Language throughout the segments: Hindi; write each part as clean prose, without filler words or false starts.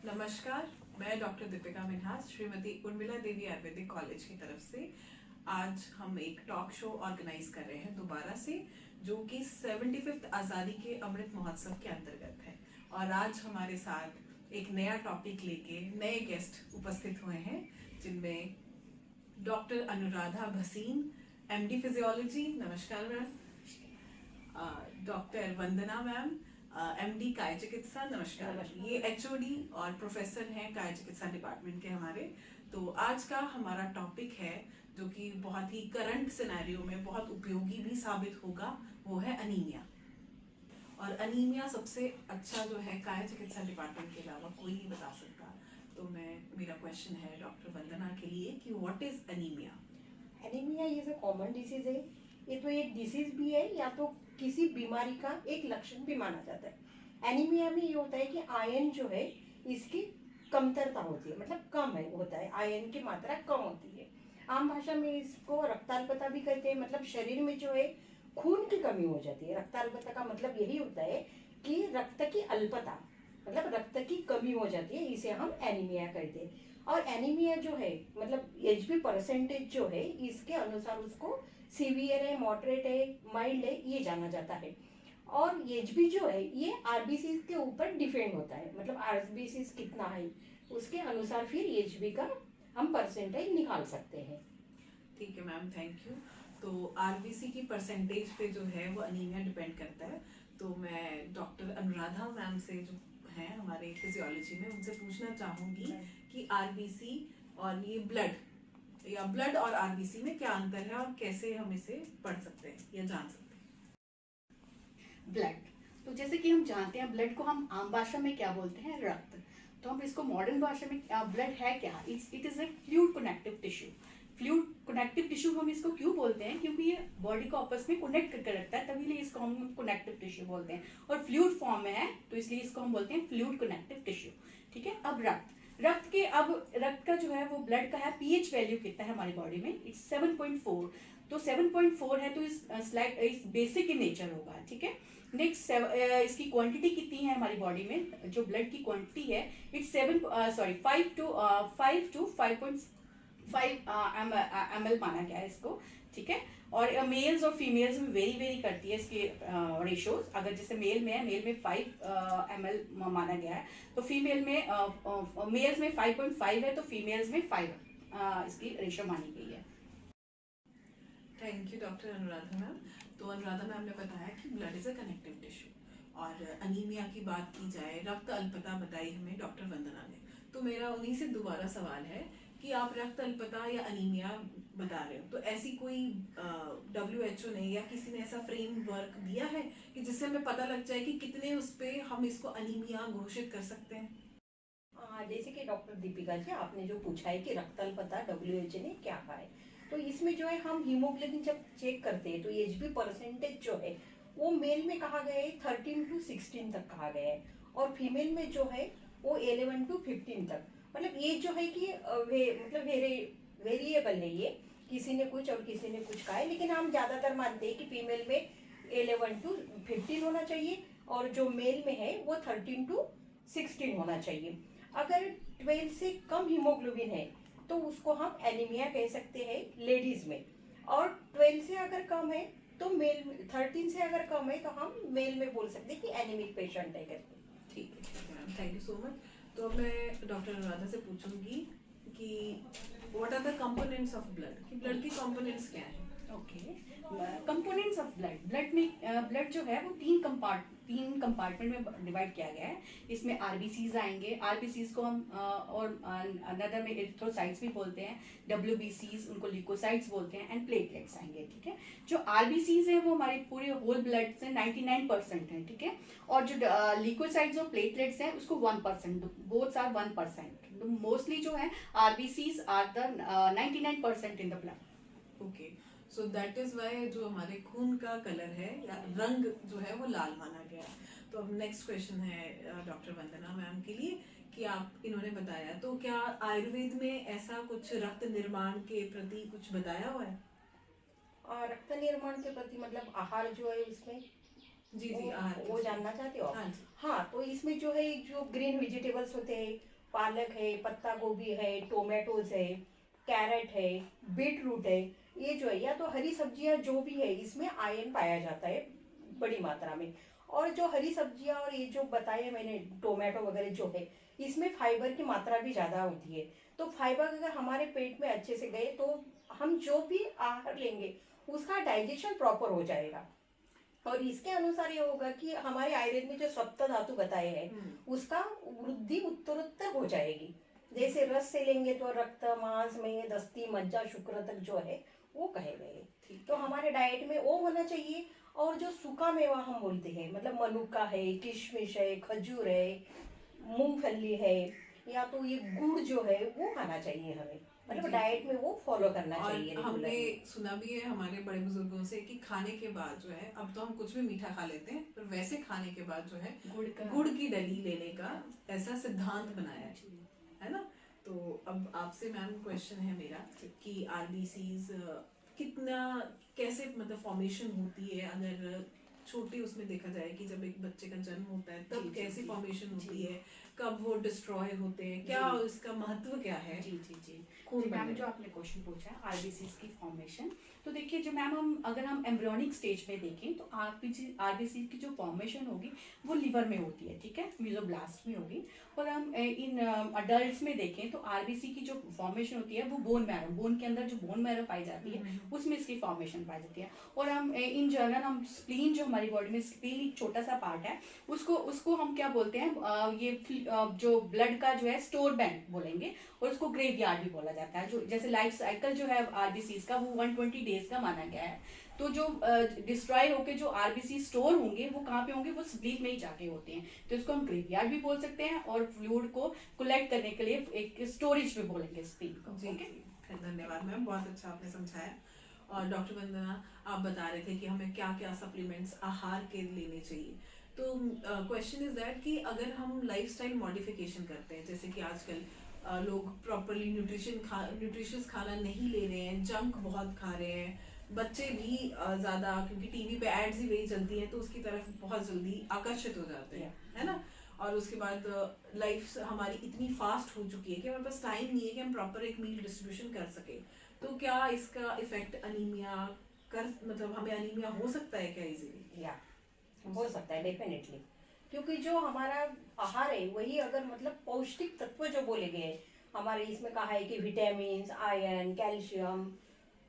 नमस्कार, मैं डॉक्टर दीपिका मिन्हास श्रीमती उर्मिला देवी आयुर्वेदिक कॉलेज की तरफ से आज हम एक टॉक शो ऑर्गेनाइज कर रहे हैं दोबारा से, जो कि 75th आज़ादी के अमृत महोत्सव के अंतर्गत है। और आज हमारे साथ एक नया टॉपिक लेके नए गेस्ट उपस्थित हुए हैं, जिनमें doctor Anuradha Bhasin, MD physiology, नमस्कार मैम। डॉक्टर वंदना मैम, एमडी काय चिकित्सा, नमस्कार। ये एचओडी और प्रोफेसर हैं काय चिकित्सा डिपार्टमेंट के हमारे। तो आज का हमारा टॉपिक है जो कि बहुत ही करंट सिनेरियो में बहुत उपयोगी भी साबित होगा, वो है अनीमिया। और अनीमिया सबसे अच्छा जो है काय चिकित्सा डिपार्टमेंट के अलावा कोई नहीं बता सकता। तो मेरा क्वेश्चन है डॉक्टर वंदना के लिए कि व्हाट इज अनीमिया? एनीमिया ये कॉमन डिसीज है। ये तो एक डिसीज भी है या तो किसी बीमारी का एक लक्षण भी माना जाता है। एनीमिया में ये होता है कि आयरन जो है इसकी कमतरता होती है, मतलब कम है होता है, आयरन की मात्रा कम होती है। आम भाषा में इसको रक्ताल्पता भी कहते हैं, मतलब शरीर में जो है खून की कमी हो जाती है। रक्ताल्पता का मतलब यही होता है कि रक्त की अल्पता, मतलब रक्त की कमी हो जाती है, इसे हम एनीमिया कहते हैं। और एनीमिया जो है मतलब एचबी परसेंटेज जो है इसके अनुसार उसको सीवियर है, मॉडरेट है, माइल्ड है, ये जाना जाता है। और एचबी जो है ये आरबीसी के ऊपर डिपेंड होता है, मतलब आरबीसी कितना है उसके अनुसार फिर एचबी का हम परसेंटेज निकाल सकते हैं। ठीक है मैम, थैंक यू। तो आरबीसी की परसेंटेज पे जो है वो अनीमिया डिपेंड करता है। तो मैं डॉक्टर अनुराधा मैम से जो हैं हमारे फिजियोलॉजी में, उनसे पूछना चाहूंगी कि आरबीसी और ये ब्लड और आरबीसी में क्या अंतर है और कैसे हम इसे पढ़ सकते हैं या जान सकते हैं। ब्लड, तो जैसे कि हम जानते हैं ब्लड को हम आम भाषा में क्या बोलते हैं, रक्त। तो हम इसको मॉडर्न भाषा में ब्लड है क्या, it is a fluid connective tissue. Fluid connective tissue हम इसको क्यों बोलते हैं, क्योंकि ये बॉडी को आपस में कनेक्ट करके रखता है, तभी इसको हम कनेक्टिव टिश्यू बोलते हैं। और फ्लूइड फॉर्म में है तो इसलिए इसको हम बोलते हैं फ्लूइड कनेक्टिव टिश्यू। ठीक है। अब रक्त का जो है वो ब्लड का है पीएच वैल्यू कितना है हमारी बॉडी में, इट्स 7.4। तो 7.4 है तो इस बेसिक इन नेचर होगा। ठीक है। नेक्स्ट इसकी क्वांटिटी कितनी है हमारी बॉडी में, जो ब्लड की क्वांटिटी है इट्स 5 to 5.5 ml माना गया है इसको। ठीक है। और मेल्स और फीमेल्स में वेरी करती है इसकी रेशियोज। अगर जैसे मेल में 5 ml माना गया है, तो फीमेल में मेल्स में 5.5 है, तो फीमेल्स में 5 इसकी रेशियो मानी गई है। Thank you doctor Anuradha ma'am. तो अनुराधा मैम ने बताया कि blood is a connective tissue, और अनीमिया की बात की जाए, रक्त अल्पता बताई हमें डॉक्टर वंदना ने। तो मेरा उन्हीं से दोबारा सवाल है कि आप रक्त अल्पता या अनीमिया बता रहे हो, तो ऐसी कोई WHO ने या किसी ने ऐसा फ्रेमवर्क दिया है कि जिससे हमें पता लग जाए कि कितने उस पे हम इसको अनीमिया घोषित कर सकते हैं? जैसे कि डॉक्टर दीपिका जी आपने जो पूछा है कि रक्त अल्पता WHO ने क्या कहा है, तो इसमें जो है हम हीमोग्लोबिन जब चेक करते हैं तो एचबी परसेंटेज जो है वो मेल में कहा गया है 13 to 16 तक कहा गया है, और फीमेल में जो है वो 11 to 15 तक। मतलब ये जो है कि मतलब वेरिएबल है, ये किसी ने कुछ और किसी ने कुछ कहा है, लेकिन हम ज्यादातर मानते हैं कि फीमेल में 11 to 15 होना चाहिए और जो मेल में है वो 13 to 16 होना चाहिए। अगर 12 से कम हीमोग्लोबिन है तो उसको हम एनीमिया कह सकते हैं लेडीज में, और 12 से अगर कम है तो मेल में, 13 से अगर कम है तो हम मेल में बोल सकते हैं कि एनीमिक पेशेंट है करके। ठीक है ma'am, thank you so much. तो मैं डॉक्टर अनुराधा से पूछूंगी कि what are the components of blood, कि ब्लड की कंपोनेंट्स क्या हैं? ओके, कंपोनेंट्स ऑफ ब्लड जो है वो तीन कंपार्टमेंट में डिवाइड किया गया है। इसमें आरबीसीज आएंगे, आरबीसीज को हम और अनदर में एरिथ्रोसाइट्स भी बोलते हैं, डब्ल्यूबीसीज उनको ल्यूकोसाइट्स बोलते हैं, एंड प्लेटलेट्स आएंगे। ठीक है। जो आरबीसीज है वो हमारे पूरे होल ब्लड से 99% है। ठीक है। और जो ल्यूकोसाइट्स और प्लेटलेट्स हैं उसको 1%, बोथ आर 1%। मोस्टली जो है RBCs are the 99% in the blood. Okay, so that is why जो हमारे खून का कलर है या रंग जो है वो लाल माना गया है। तो अब नेक्स्ट क्वेश्चन है डॉक्टर वंदना मैम के लिए कि आप इन्होंने बताया, तो क्या आयुर्वेद में ऐसा कुछ रक्त निर्माण के प्रति कुछ बताया हुआ है? और रक्त निर्माण के प्रति मतलब आहार जो है इसमें जी आहार वो जानना चाहते हो आप? हाँ जी। हाँ, तो इसमें जो है जो ग्रीन वेजिटेबल्स होते हैं पालक है, पत्ता गोभी है, टोमेटोज है, कैरेट है, बीट रूट है, ये जो है या तो हरी सब्जियां जो भी है इसमें आयरन पाया जाता है बड़ी मात्रा में। और जो हरी सब्जियां और ये जो बताया मैंने टोमेटो वगैरह जो है इसमें फाइबर की मात्रा भी ज़्यादा होती है। तो फाइबर अगर हमारे पेट में अच्छे से गए तो हम जो भी आहार लेंगे उसका डाइजेशन प्रॉपर हो जाएगा। और इसके अनुसार ये होगा कि हमारे आयुर्वेद में जो सप्त धातु बताए हैं उसका वृद्धि उत्तरोत्तर हो जाएगी। जैसे रस से लेंगे तो रक्त, मांस, में दस्ती, मज्जा, शुक्र तक जो है वो कहे गए। तो हमारे डाइट में वो होना चाहिए। और जो सूखा मेवा हम बोलते हैं मतलब मनुका है, किशमिश है, खजूर है, मूंगफली है, या तो ये गुड़ जो है वो खाना चाहिए हमें, मतलब डाइट में वो फॉलो करना चाहिए। और हमने सुना भी है हमारे बड़े बुजुर्गों से कि खाने के बाद जो है, अब तो हम कुछ भी मीठा खा लेते हैं, पर वैसे खाने के बाद जो है गुड़ की डली लेने का ऐसा सिद्धांत बनाया है ना। तो अब आपसे मैम क्वेश्चन है मेरा कि आरबीसीज कितना कैसे मतलब फॉर्मेशन होती है, अगर छोटे उसमें देखा जाए कि जब एक बच्चे का जन्म होता है तब कैसी फॉर्मेशन होती है, कब वो डिस्ट्रॉय होते हैं, क्या इसका महत्व क्या है? जी जी जी मैम, जो आपने क्वेश्चन पूछा है आरबीसीज की फॉर्मेशन, तो देखिए जो मैम हम अगर हम एम्ब्रियोनिक स्टेज में देखें तो आरबीसी की जो फॉर्मेशन होगी वो लिवर में होती है, ठीक है, मीजोब्लास्ट में होगी। और हम इन अडल्ट्स में देखें तो आरबीसी की जो फॉर्मेशन होती है वो बोन मैरो, बोन के अंदर जो बोन मैरो पाई जाती है उसमें इसकी फॉर्मेशन पाई जाती है। और हम इन जनरल हम स्प्लीन, जो हमारी बॉडी में स्प्लीन एक छोटा सा पार्ट है, उसको हम क्या बोलते हैं, ये जो ब्लड का जो है स्टोर बैंक बोलेंगे, और उसको ग्रेवयार्ड भी बोला जाता है। जो जैसे लाइफ साइकिल जो है आरबीसीज का वो 120 डेज का माना गया है। तो जो डिस्ट्रॉय होके जो आरबीसी स्टोर होंगे वो कहाँ पे होंगे, वो स्प्लीन में ही जाके होते हैं। तो इसको हम ग्रेवयार्ड भी बोल सकते हैं और फ्लूइड को कलेक्ट करने के लिए एक स्टोरेज भी बोलेंगे स्प्लीन को। धन्यवाद मैम, बहुत अच्छा आपने समझाया। और डॉक्टर वंदना, आप बता रहे थे कि हमें क्या क्या सप्लीमेंट्स आहार के लेने चाहिए। तो क्वेश्चन इज दैट कि अगर हम लाइफस्टाइल मॉडिफिकेशन करते हैं, जैसे कि आजकल लोग प्रॉपरली न्यूट्रिशियस खाना नहीं ले रहे हैं, जंक बहुत खा रहे हैं, बच्चे भी ज़्यादा, क्योंकि टीवी पे एड्स ही वही चलती हैं तो उसकी तरफ बहुत जल्दी आकर्षित हो जाते हैं, है ना। और उसके बाद लाइफ हमारी इतनी फास्ट हो चुकी है कि हमारे पास टाइम नहीं है कि हम प्रॉपर एक मील डिस्ट्रीब्यूशन कर सके। तो क्या इसका इफेक्ट अनीमिया मतलब हमें अनीमिया हो सकता है क्या इजीली? या हो सकता है डेफिनेटली, क्योंकि जो हमारा आहार है वही अगर मतलब पौष्टिक तत्व जो बोले गए हमारे इसमें कहा है कि विटामिन, आयरन, कैल्शियम,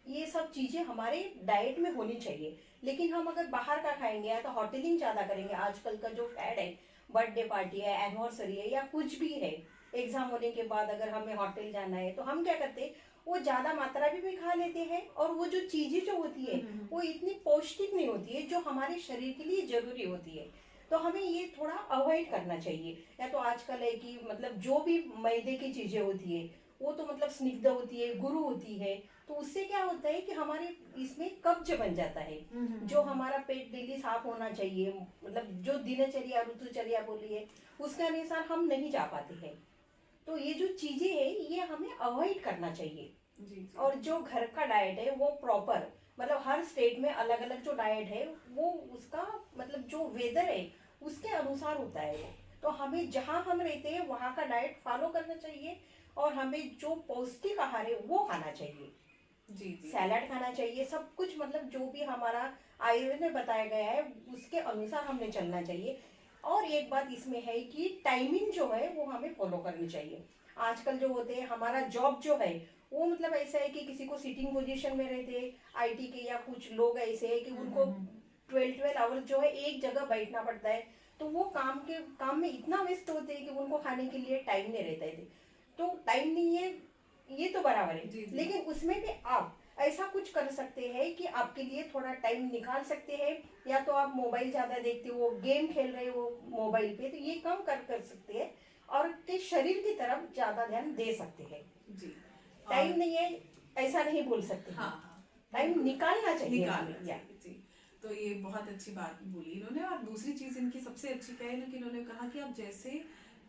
ये सब चीजें हमारे डाइट में होनी चाहिए। लेकिन हम अगर बाहर का खाएंगे या तो होटलिंग ज्यादा करेंगे, आजकल का जो फैड है, बर्थडे पार्टी है, एनिवर्सरी है, या कुछ भी है, एग्जाम होने के बाद अगर हमें होटल जाना है तो हम क्या करते हैं, वो ज्यादा मात्रा भी खा लेते हैं और वो जो चीजें जो होती है वो इतनी पौष्टिक नहीं होती है जो हमारे शरीर के लिए जरूरी होती है। तो हमें ये थोड़ा अवॉइड करना चाहिए। या तो आजकल है कि मतलब जो भी मैदे की चीजें होती है वो तो मतलब स्निग्ध होती है, गुरु होती है, तो उससे क्या होता है कि हमारे इसमें कब्ज बन जाता है। जो हमारा पेट डेली साफ होना चाहिए, मतलब जो दिनचर्या ऋतुचर्या बोली है उसके अनुसार हम नहीं जा पाते हैं। तो ये जो चीजें है ये हमें अवॉइड करना चाहिए। और जो घर का डाइट है वो प्रॉपर, मतलब हर स्टेट में अलग अलग जो डाइट है वो उसका मतलब जो वेदर है उसके अनुसार होता है वो। तो हमें जहाँ हम रहते हैं वहाँ का डाइट फॉलो करना चाहिए और हमें जो पौष्टिक आहार है वो खाना चाहिए। जी। सैलड खाना चाहिए, सब कुछ मतलब जो भी हमारा आयुर्वेद में बताया गया है उसके अनुसार हमें चलना चाहिए। और एक बात इसमें है कि टाइमिंग जो है वो हमें फॉलो करनी चाहिए। आजकल जो होते हैं हमारा जॉब जो है वो मतलब ऐसा है कि किसी को सिटिंग पोजीशन में रहते हैं आईटी के, या कुछ लोग ऐसे है कि उनको 12 आवर्स जो है एक जगह बैठना पड़ता है, तो वो काम में इतना व्यस्त होते हैं कि उनको खाने के लिए टाइम नहीं रहता है। तो टाइम नहीं है ये तो बराबर है, लेकिन उसमें भी आप ऐसा कुछ कर सकते हैं कि आपके लिए थोड़ा टाइम निकाल सकते हैं। या तो आप मोबाइल ज्यादा देखते हो, गेम खेल रहे हो मोबाइल पे, तो ये कम कर सकते हैं और के शरीर की तरफ ज्यादा ध्यान दे सकते हैं। जी, टाइम नहीं है ऐसा नहीं बोल सकते। हाँ, टाइम निकालना चाहिए। जी, तो ये बहुत अच्छी बात बोली इन्होंने। और दूसरी चीज इनकी सबसे अच्छी क्या है ना कि इन्होंने कहा कि आप जैसे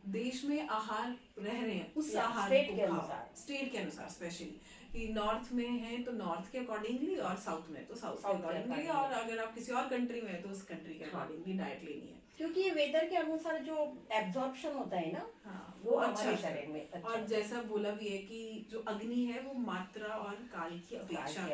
देश में आहार रह रहे हैं उस आहार स्टेट के अनुसार स्पेशली कि नॉर्थ में है तो नॉर्थ के अकॉर्डिंगली और साउथ में तो साउथ के अकॉर्डिंगली, और अगर आप किसी और कंट्री में है तो उस कंट्री के अकॉर्डिंगली डाइट लेनी है, क्योंकि ये वेदर के अनुसार जो एब्जॉर्प्शन होता है ना, हाँ, वो हमारे अच्छा शरीर में अच्छा और जैसा बोला भी है कि जो अग्नि है वो मात्रा और काल की अपेक्षा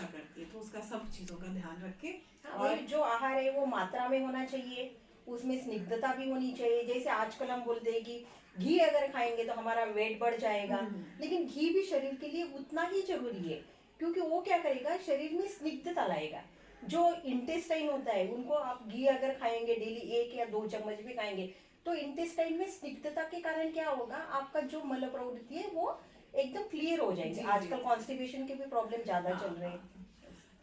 करती है, तो उसका सब चीजों का ध्यान रख के और जो आहार है वो मात्रा में होना चाहिए, उसमें स्निग्धता भी होनी चाहिए। जैसे आजकल हम बोलते हैं कि घी अगर खाएंगे तो हमारा वेट बढ़ जाएगा, लेकिन घी भी शरीर के लिए उतना ही जरूरी है, क्योंकि वो क्या करेगा, शरीर में स्निग्धता लाएगा। जो इंटेस्टाइन होता है उनको आप घी अगर खाएंगे डेली 1 या 2 चम्मच भी खाएंगे तो इंटेस्टाइन में स्निग्धता के कारण क्या होगा, आपका जो मल प्रवृत्ति है वो एकदम क्लियर हो जाएंगे। आजकल कॉन्स्टिपेशन के भी प्रॉब्लम ज्यादा चल रहे हैं।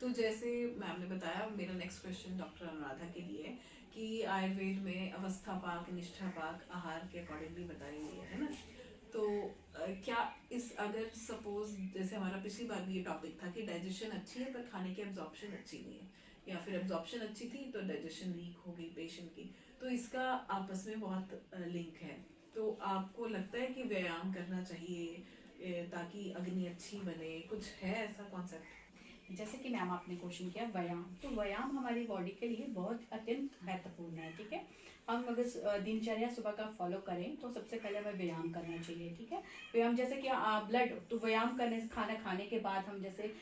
तो जैसे मैम ने बताया, मेरा नेक्स्ट क्वेश्चन डॉक्टर अनुराधा के लिए है कि आयुर्वेद में अवस्था पाक निष्ठा पाक आहार के अकॉर्डिंगली बताई हुई है ना, तो क्या इस अगर सपोज जैसे हमारा पिछली बार भी ये टॉपिक था कि डाइजेशन अच्छी है पर खाने की एब्जॉर्प्शन अच्छी नहीं है, या फिर एब्जॉर्प्शन अच्छी थी तो डाइजेशन वीक हो गई पेशेंट की, तो इसका आपस में बहुत लिंक है। तो आपको लगता है कि व्यायाम करना चाहिए ताकि अग्नि अच्छी बने, कुछ है ऐसा कॉन्सेप्ट? जैसे कि मैम आपने क्वेश्चन किया व्यायाम, तो व्यायाम हमारी बॉडी के लिए बहुत अत्यंत महत्वपूर्ण है। ठीक है, हम अगर दिनचर्या सुबह का फॉलो करें तो सबसे पहले हमें व्यायाम करना चाहिए। ठीक है, व्यायाम जैसे कि ब्लड, तो व्यायाम करने से खाना खाने के बाद हम जैसे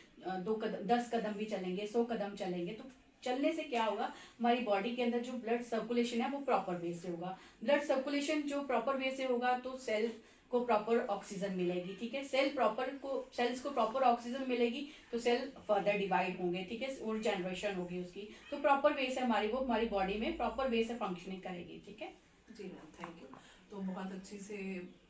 10 कदम भी चलेंगे, 100 कदम चलेंगे, तो चलने से क्या होगा, हमारी बॉडी के अंदर जो ब्लड सर्कुलेशन है वो प्रॉपर वे से होगा। ब्लड सर्कुलेशन जो प्रॉपर वे से होगा तो सेल को प्रॉपर ऑक्सीजन मिलेगी। ठीक है, सेल्स को प्रॉपर ऑक्सीजन मिलेगी तो सेल फर्दर डिवाइड होंगे। ठीक है, और जनरेशन होगी उसकी, तो प्रॉपर वे से हमारी बॉडी में प्रॉपर वे से फंक्शनिंग करेगी। ठीक है जी मैम, थैंक यू। तो बहुत अच्छे से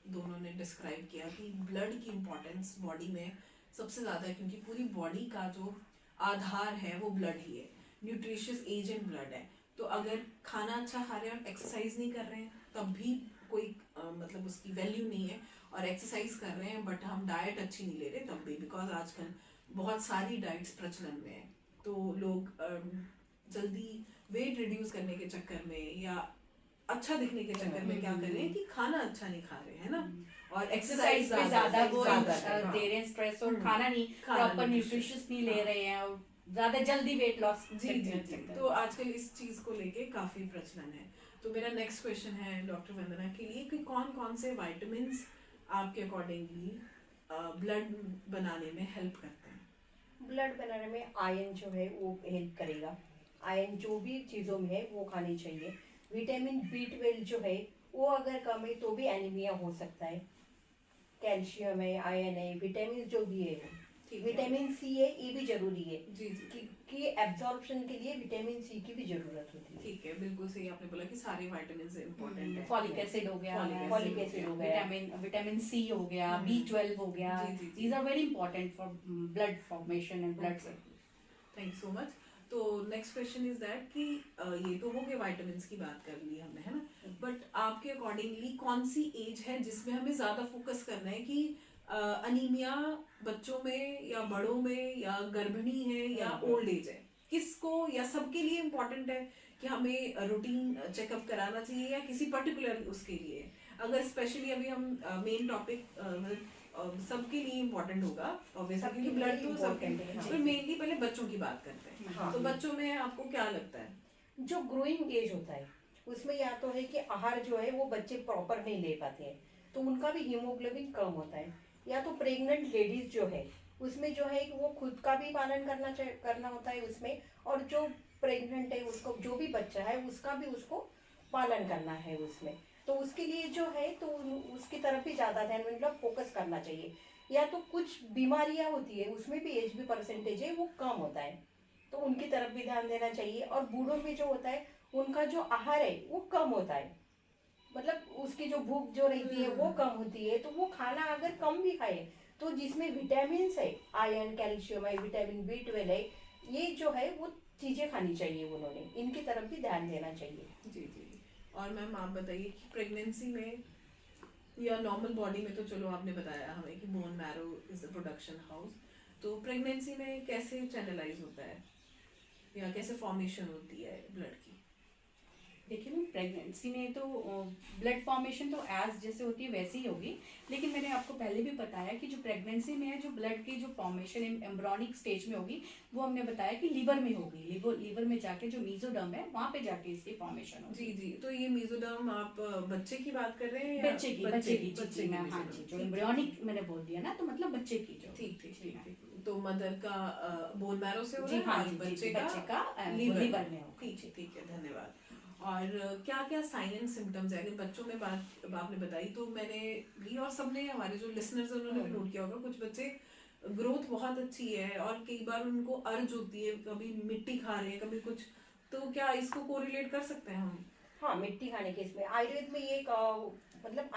दोनों ने डिस्क्राइब किया कि ब्लड की इम्पोर्टेंस बॉडी में सबसे ज़्यादा है, क्योंकि पूरी बॉडी का जो आधार है वो ब्लड ही है, न्यूट्रिशियस एजेंट ब्लड है। तो अगर खाना अच्छा खा रहे हैं और एक्सरसाइज नहीं कर रहे हैं तब भी कोई मतलब उसकी वैल्यू नहीं है, और एक्सरसाइज कर रहे हैं बट हम डाइट अच्छी नहीं ले रहे तब भी, बिकॉज आजकल बहुत सारी डाइट्स प्रचलन में है, तो लोग जल्दी वेट रिड्यूस करने के चक्कर में या अच्छा दिखने के चक्कर में क्या कर रहे हैं कि खाना अच्छा नहीं खा रहे हैं ना, और एक्सरसाइज पे ज्यादा वो दे रहे हैं स्ट्रेस, और खाना नहीं प्रॉपर न्यूट्रिशियस नहीं ले रहे हैं, और ज्यादा जल्दी वेट लॉस। जी जी जी, तो आजकल इस चीज को लेके काफी प्रचलन है। तो मेरा नेक्स्ट क्वेश्चन है डॉक्टर वंदना के लिए कि कौन कौन से विटामिन्स आपके अकॉर्डिंगली ब्लड बनाने में हेल्प करते हैं? ब्लड बनाने में आयरन जो है वो हेल्प करेगा। आयरन जो भी चीज़ों में है वो खानी चाहिए। विटामिन B12 जो है वो अगर कम है तो भी एनीमिया हो सकता है। कैल्शियम है, आयरन है, विटामिन जो भी है, विटामिन C है, ये भी जरूरी है जी जी कि एब्जॉर्प्शन के लिए विटामिन C की भी जरूरत होती है। ठीक है, बिल्कुल सही आपने बोला कि सारे विटामिन्स इंपॉर्टेंट है। फॉलिक एसिड हो गया, फॉलिक एसिड हो गया, विटामिन C हो गया, B12 हो गया, these are very important for blood formation and blood circulation. Thank you so much. तो नेक्स्ट क्वेश्चन इज दैट कि ये तो हो गए विटामिन्स की बात कर ली हमने, है ना, बट आपके अकॉर्डिंगली कौन सी एज है जिसमें हमें ज्यादा फोकस करना है कि अनीमिया बच्चों में या बड़ों में या गर्भिणी है या ओल्ड एज है, किसको या सबके लिए इम्पोर्टेंट है कि हमें रूटीन चेकअप कराना चाहिए या किसी पर्टिकुलर उसके लिए? अगर स्पेशली अभी हम मेन टॉपिक सबके लिए इम्पोर्टेंट होगा ऑब्वियसली, क्योंकि ब्लड तो सबके, पर मेनली पहले बच्चों की बात करते हैं। हाँ। तो बच्चों में आपको क्या लगता है? जो ग्रोइंग एज होता है उसमें या तो है कि आहार जो है वो बच्चे प्रॉपर नहीं ले पाते हैं तो उनका भी हीमोग्लोबिन कम होता है, या तो प्रेग्नेंट लेडीज जो है उसमें जो है कि वो खुद का भी पालन करना होता है उसमें, और जो प्रेग्नेंट है उसको जो भी बच्चा है उसका भी उसको पालन करना है उसमें, तो उसके लिए जो है तो उसकी तरफ भी ज़्यादा ध्यान मतलब फोकस करना चाहिए। या तो कुछ बीमारियां होती है उसमें भी HB परसेंटेज है वो कम होता है तो उनकी तरफ भी ध्यान देना चाहिए। और बूढ़ों में जो होता है उनका जो आहार है वो कम होता है, मतलब उसकी जो भूख जो रहती है वो कम होती है, तो वो खाना अगर कम भी खाए तो जिसमें विटामिन है, आयरन, कैल्शियम है, विटामिन B12 है, ये जो है वो चीज़ें खानी चाहिए उन्होंने, इनकी तरफ भी ध्यान देना चाहिए। जी जी। और मैम आप बताइए कि प्रेगनेंसी में या नॉर्मल बॉडी में तो चलो आपने बताया हमें कि bone marrow is the production house, तो प्रेगनेंसी में कैसे चैनलाइज होता है या कैसे फॉर्मेशन होती है ब्लड की? देखिए मैम, प्रेगनेंसी में तो ब्लड फॉर्मेशन तो एज जैसे होती है वैसी ही होगी, लेकिन मैंने आपको पहले भी बताया कि जो प्रेगनेंसी में है जो ब्लड की जो फॉर्मेशन एम्ब्रॉनिक स्टेज में होगी, वो हमने बताया कि लीवर में होगी। लीवर में जाके जो मीजोडर्म है वहाँ पे जाके इसकी फॉर्मेशन होगी। जी जी, तो ये मीजोडर्म आप बच्चे की बात कर रहे हैं या बच्चे की बच्चे मैम, हाँ जी, जो एम्ब्रियोनिक मैंने बोल दिया ना, तो मतलब बच्चे की जो। ठीक ठीक जी ठीक मैम। ठीक। तो मदर का बोन मैरो से हो जी रहा है हाँ और जी, बच्चे बच्चे का लीवर में होगा। ठीक है ठीक है, धन्यवाद। और क्या क्या साइन एंड सिम्टम्स है अगर बच्चों में बात आपने बताई, तो मैंने भी और सबने, हमारे जो लिसनर्स उन्होंने भी नोट किया होगा, कुछ बच्चे ग्रोथ बहुत अच्छी है और कई बार उनको अर्ज होती है, कभी मिट्टी खा रहे हैं कभी कुछ, तो क्या इसको कोरिलेट कर सकते हैं हम? हाँ, मिट्टी खाने के इसमें आयुर्वेद में ये एक मतलब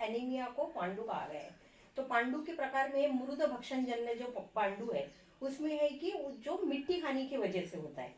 एनीमिया को पांडु कहा गया है। तो पांडु के प्रकार में मृद भक्षण जन्य जो पांडु है, उसमें है कि जो मिट्टी खाने की वजह से होता है,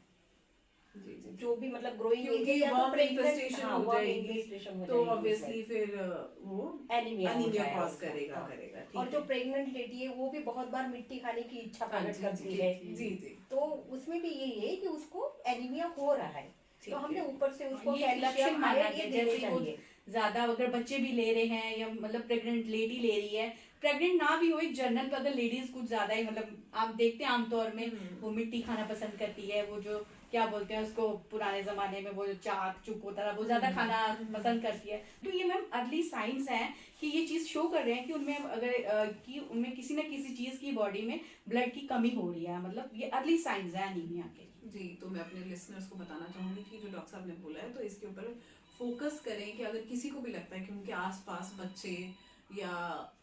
जी जी, जो भी मतलब ग्रोइंग क्योंकि एज या तो वर्म प्रेग्नेंट, इन्फेस्टेशन हाँ, हो वर्म जाएगी इन्फेस्टेशन हो तो जाएगी ऑब्वियसली उसमें। फिर वो एनीमिया हो एनीमिया जाएगा कॉज उसको, करेगा हाँ। करेगा, और ठीक जो है। प्रेग्नेंट लेडी है वो भी बहुत बार मिट्टी खाने की इच्छा हाँ प्रकट जी करती जी है, जी जी, तो उसमें भी यही है कि उसको एनीमिया हो रहा है, ठीक तो हमने है। ऊपर से उसको ये लक्षण कैल्शियम माना आयरन गया, ये देने जैसे वो चाहिए। ज्यादा अगर बच्चे भी ले रहे हैं या मतलब प्रेग्नेंट लेडी ले रही है, प्रेग्नेंट ना भी हो, एक जनरल अगर लेडीज कुछ ज्यादा ही मतलब आप देखते हैं आमतौर में वो मिट्टी खाना पसंद करती है, वो जो क्या बोलते हैं उसको, पुराने जमाने में वो जो चाक चुप होता था, वो ज्यादा खाना पसंद करती है, तो ये मैम अर्ली साइंस हैं कि ये चीज शो कर रहे हैं कि उनमें अगर कि उनमें किसी न किसी चीज की बॉडी में ब्लड की कमी हो रही है, मतलब ये अर्ली साइंस है एनीमिया के। जी, तो मैं अपने लिसनर्स को बताना चाहूंगी कि जो डॉक्टर साहब ने बोला है तो इसके ऊपर फोकस करें कि अगर किसी को भी लगता है कि उनके आसपास बच्चे या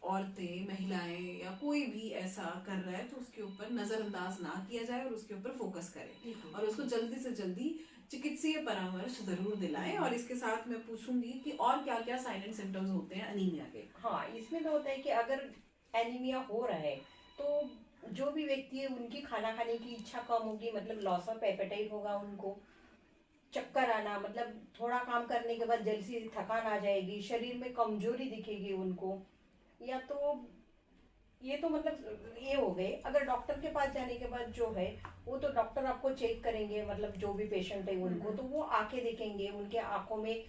औरतें, महिलाएं या कोई भी ऐसा कर रहा है, तो उसके ऊपर नजरअंदाज ना किया जाए और उसके ऊपर फोकस करें और उसको जल्दी से जल्दी चिकित्सीय परामर्श जरूर दिलाएं। और इसके साथ मैं पूछूंगी कि और क्या क्या साइन एंड सिम्टम्स होते हैं अनीमिया के? हाँ, इसमें तो होता है कि अगर एनीमिया हो रहा है तो जो भी व्यक्ति है उनकी खाना खाने की इच्छा कम होगी, मतलब लॉस ऑफ एपेटाइट होगा उनको, चक्कर आना, मतलब थोड़ा काम करने के बाद जल्दी से थकान आ जाएगी, शरीर में कमजोरी दिखेगी उनको, या तो ये तो मतलब ये हो गए। अगर डॉक्टर के पास जाने के बाद जो है वो तो डॉक्टर आपको चेक करेंगे, मतलब जो भी पेशेंट है उनको तो वो आके देखेंगे, उनके आंखों में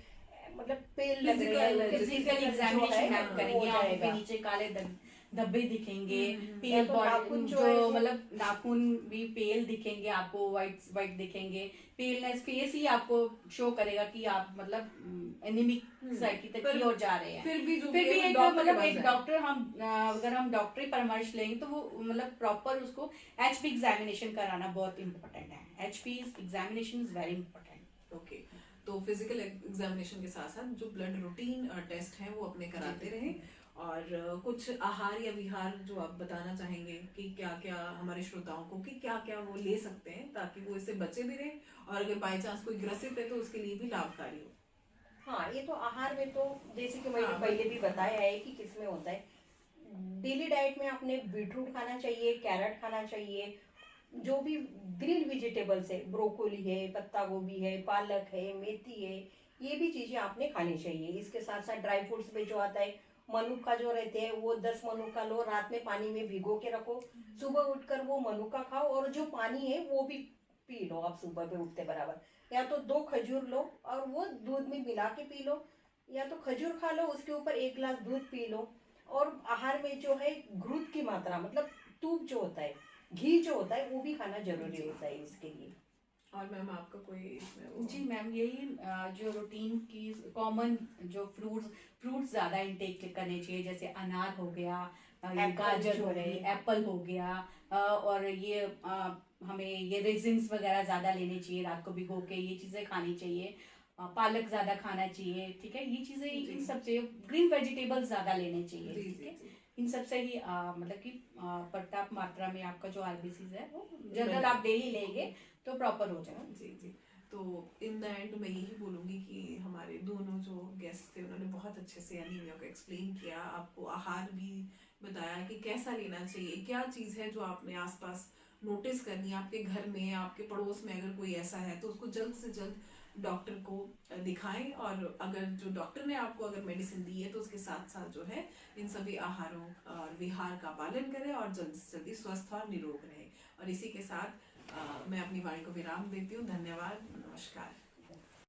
मतलब पेल लग रहे हैं, उनके फिजिकल physical जो एग्जामिनेशन है मैम वो करेंगे, हो आंखों के जाएगा। नीचे काले धब्बे दिखेंगे, या पेल तो बॉडी नाखून जो जो है वो मतलब नाखून भी पेल दिखेंगे आपको, वाइट वाइट दिखेंगे, पेलनेस फेस ही आपको शो करेगा कि आप मतलब एनीमिक साइड तक की ओर जा रहे हैं। फिर भी जो फिर भी है एक डॉक्टर के मतलब पास एक जाएं। डॉक्टर हम अगर हम डॉक्टरी परामर्श लेंगे तो वो मतलब प्रॉपर उसको एचपी एग्जामिनेशन कराना बहुत इंपॉर्टेंट है। HP examination is very important. Okay, तो फिजिकल एग्जामिनेशन के साथ साथ जो ब्लड रूटीन टेस्ट हैं वो अपने कराते रहें। और कुछ आहार या विहार जो आप बताना चाहेंगे कि क्या क्या हमारे श्रोताओं को, कि क्या क्या वो ले सकते हैं ताकि वो इससे बचे भी रहें और अगर बाई चांस कोई ग्रसित है तो उसके लिए भी लाभकारी हो? हाँ, ये तो आहार में तो जैसे कि मैंने हाँ, पहले भी बताया है कि किसमें होता है। डेली डाइट में आपने बीटरूट खाना चाहिए, कैरेट खाना चाहिए, जो भी ग्रीन वेजिटेबल्स है, ब्रोकोली है, पत्ता गोभी है, पालक है, मेथी है, ये भी चीजें आपने खानी चाहिए। इसके साथ साथ ड्राई फ्रूट्स में जो आता है, मनुका जो रहते हैं वो 10 मनुका लो, रात में पानी में भिगो के रखो, सुबह उठकर वो मनुका खाओ और जो पानी है वो भी पी लो आप सुबह पे उठते बराबर। या तो 2 खजूर लो और वो दूध में मिला के पी लो, या तो खजूर खा लो उसके ऊपर 1 गिलास दूध पी लो। और आहार में जो है घृत की मात्रा, मतलब दूध जो होता है, घी जो होता है वो भी खाना जरूरी होता है इसके लिए। और मैम आपका कोई इसमें वो? जी मैम, यही जो रूटीन की कॉमन जो फ्रूट्स ज़्यादा इंटेक करने चाहिए, जैसे अनार हो गया, ये Apple गाजर जो हो है। गई, एप्पल हो गया, और ये हमें ये रेजिन्स वगैरह ज़्यादा लेने चाहिए, रात को भिगो के ये चीज़ें खानी चाहिए, पालक ज़्यादा खाना चाहिए, ठीक है, ये चीज़ें इन सबसे ग्रीन वेजिटेबल्स ज़्यादा लेने चाहिए, जी ठीक जी है। जी, इन सब से ही मतलब कि पर्याप्त मात्रा में आपका जो आरबीसीज है वो जनरल आप डेली लेंगे तो प्रॉपर हो जाएगा। जी जी। तो इन द एंड मैं यही बोलूँगी कि हमारे दोनों जो गेस्ट थे उन्होंने बहुत अच्छे से एनीमिया को एक्सप्लेन किया, आपको आहार भी बताया कि कैसा लेना चाहिए, क्या चीज़ है जो आपने आसपास नोटिस करनी है, आपके घर में, आपके पड़ोस में अगर कोई ऐसा है तो उसको जल्द से जल्द डॉक्टर को दिखाएं। और अगर जो डॉक्टर ने आपको अगर मेडिसिन दी है तो उसके साथ साथ जो है इन सभी आहारों और विहार का पालन करें और जल्द से जल्दी स्वस्थ और निरोग रहे। और इसी के साथ मैं अपनी वाणी को विराम देती हूँ। धन्यवाद, नमस्कार।